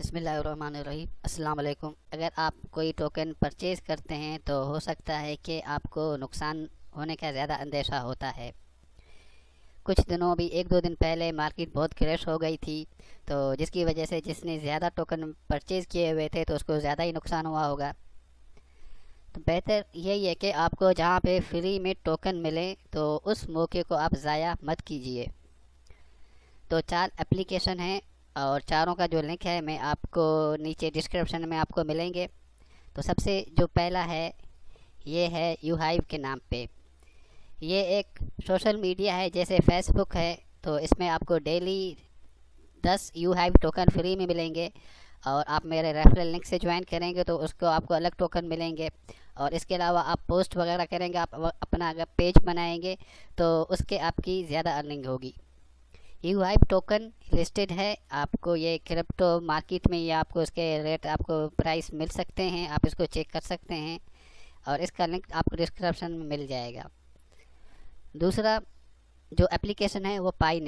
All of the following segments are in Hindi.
बिस्मिल्लाहिर्रहमानिर्रहीम। अस्सलाम वालेकुम। अगर आप कोई टोकन परचेज़ करते हैं तो हो सकता है कि आपको नुकसान होने का ज़्यादा अंदेशा होता है। कुछ दिनों भी 1-2 दिन पहले मार्केट बहुत क्रैश हो गई थी, तो जिसकी वजह से जिसने ज़्यादा टोकन परचेज़ किए हुए थे तो उसको ज़्यादा ही नुकसान हुआ होगा। तो बेहतर यही है कि आपको जहाँ पे फ्री में टोकन मिले तो उस मौके को आप ज़ाया मत कीजिए। तो 4 एप्लीकेशन हैं और चारों का जो लिंक है मैं आपको नीचे डिस्क्रिप्शन में आपको मिलेंगे। तो सबसे जो पहला है ये है यूहाइव के नाम पे। ये एक सोशल मीडिया है जैसे फेसबुक है, तो इसमें आपको डेली 10 यूहाइव टोकन फ्री में मिलेंगे और आप मेरे रेफरल लिंक से ज्वाइन करेंगे तो उसको आपको अलग टोकन मिलेंगे। और इसके अलावा आप पोस्ट वगैरह करेंगे, आप अपना अगर पेज बनाएंगे तो उसके आपकी ज़्यादा अर्निंग होगी। यूहाइव टोकन लिस्टेड है, आपको ये क्रिप्टो मार्केट में ये आपको इसके रेट आपको प्राइस मिल सकते हैं, आप इसको चेक कर सकते हैं और इसका लिंक आपको डिस्क्रिप्शन में मिल जाएगा। दूसरा जो एप्लीकेशन है वो पाई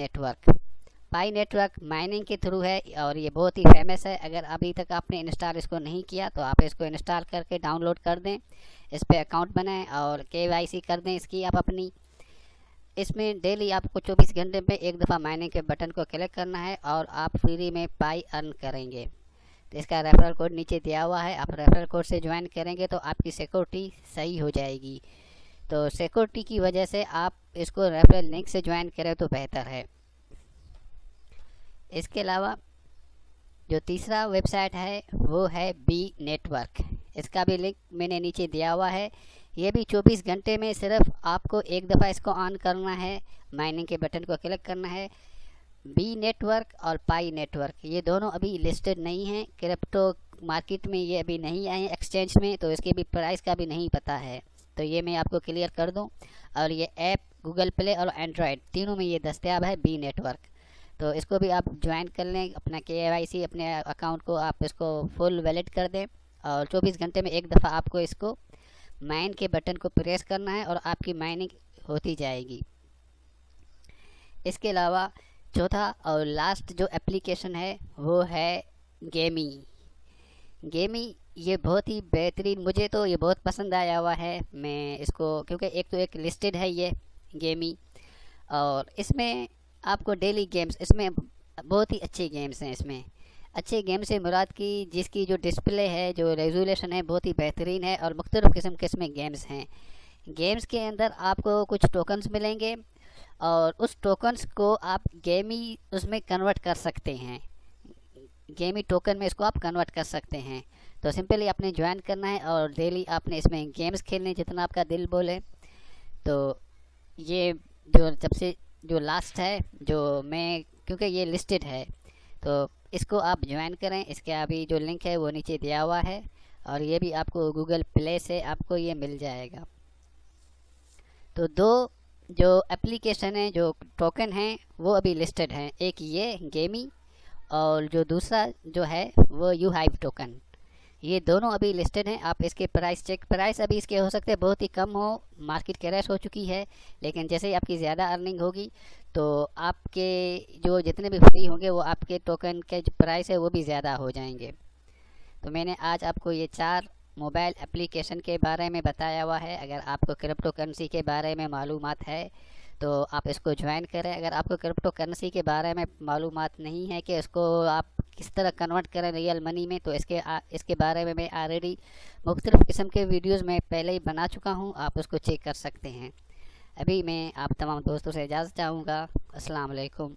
नेटवर्क माइनिंग के थ्रू है और ये बहुत ही फेमस है। अगर अभी तक आपने इंस्टॉल इसको नहीं किया तो आप इसको इंस्टॉल करके डाउनलोड कर दें, इस पर अकाउंट बनाएं और KYC कर दें इसकी आप अपनी। इसमें डेली आपको 24 घंटे में एक दफ़ा माइनिंग के बटन को क्लिक करना है और आप फ्री में पाई अर्न करेंगे। तो इसका रेफरल कोड नीचे दिया हुआ है, आप रेफरल कोड से ज्वाइन करेंगे तो आपकी सिक्योरिटी सही हो जाएगी। तो सिक्योरिटी की वजह से आप इसको रेफरल लिंक से ज्वाइन करें तो बेहतर है। इसके अलावा जो तीसरा वेबसाइट है वो है बी नेटवर्क, इसका भी लिंक मैंने नीचे दिया हुआ है। ये भी 24 घंटे में सिर्फ आपको एक दफ़ा इसको ऑन करना है, माइनिंग के बटन को क्लिक करना है। बी नेटवर्क और पाई नेटवर्क ये दोनों अभी लिस्टेड नहीं हैं क्रिप्टो मार्केट में, ये अभी नहीं आए हैं एक्सचेंज में, तो इसके भी प्राइस का भी नहीं पता है। तो ये मैं आपको क्लियर कर दूं। और ये ऐप गूगल प्ले और एंड्रॉयड तीनों में ये दस्तयाब है बी नेटवर्क। तो इसको भी आप ज्वाइन कर लें, अपना KYC अपने अकाउंट को आप इसको फुल वैलिड कर दें और 24 घंटे में एक दफ़ा आपको इसको माइन के बटन को प्रेस करना है और आपकी माइनिंग होती जाएगी। इसके अलावा चौथा और लास्ट जो एप्लीकेशन है वो है गेमी। ये बहुत ही बेहतरीन, मुझे तो ये बहुत पसंद आया हुआ है। मैं इसको क्योंकि एक लिस्टेड है ये गेमी और इसमें आपको डेली गेम्स, इसमें बहुत ही अच्छे गेम्स हैं। इसमें अच्छे गेम से मुराद की जिसकी जो डिस्प्ले है, जो रेजोल्यूशन है बहुत ही बेहतरीन है और मुख्तलिफ़ किस्म के इसमें गेम्स हैं। गेम्स के अंदर आपको कुछ टोकन्स मिलेंगे और उस टोकन्स को आप गेमी उसमें कन्वर्ट कर सकते हैं, गेमी टोकन में इसको आप कन्वर्ट कर सकते हैं। तो सिंपली आपने ज्वाइन करना है और डेली आपने इसमें गेम्स खेलने जितना आपका दिल बोले। तो ये जो सबसे जो लास्ट है जो मैं, क्योंकि ये लिस्टेड है तो इसको आप ज्वाइन करें। इसके अभी जो लिंक है वो नीचे दिया हुआ है और ये भी आपको गूगल प्ले से आपको ये मिल जाएगा। तो दो जो एप्लीकेशन है, जो टोकन हैं वो अभी लिस्टेड हैं, एक ये गेमी और जो दूसरा जो है वो यूहाइव टोकन। ये दोनों अभी लिस्टेड हैं। आप इसके प्राइस अभी इसके हो सकते हैं बहुत ही कम हो, मार्केट क्रैश हो चुकी है, लेकिन जैसे ही आपकी ज़्यादा अर्निंग होगी तो आपके जो जितने भी फ्री होंगे वो आपके टोकन के जो प्राइस है वो भी ज़्यादा हो जाएंगे। तो मैंने आज आपको ये 4 मोबाइल एप्लीकेशन के बारे में बताया हुआ है। अगर आपको क्रिप्टो करेंसी के बारे में मालूमात है तो आप इसको ज्वाइन करें। अगर आपको क्रिप्टो करेंसी के बारे में मालूमात नहीं है कि इसको आप किस तरह कन्वर्ट करें रियल मनी में, तो इसके बारे में मैं ऑलरेडी मुख्तलिफ़ किस्म के वीडियोज़ में पहले ही बना चुका हूँ, आप उसको चेक कर सकते हैं। अभी मैं आप तमाम दोस्तों से इजाज़त चाहूँगा। अस्सलाम वालेकुम।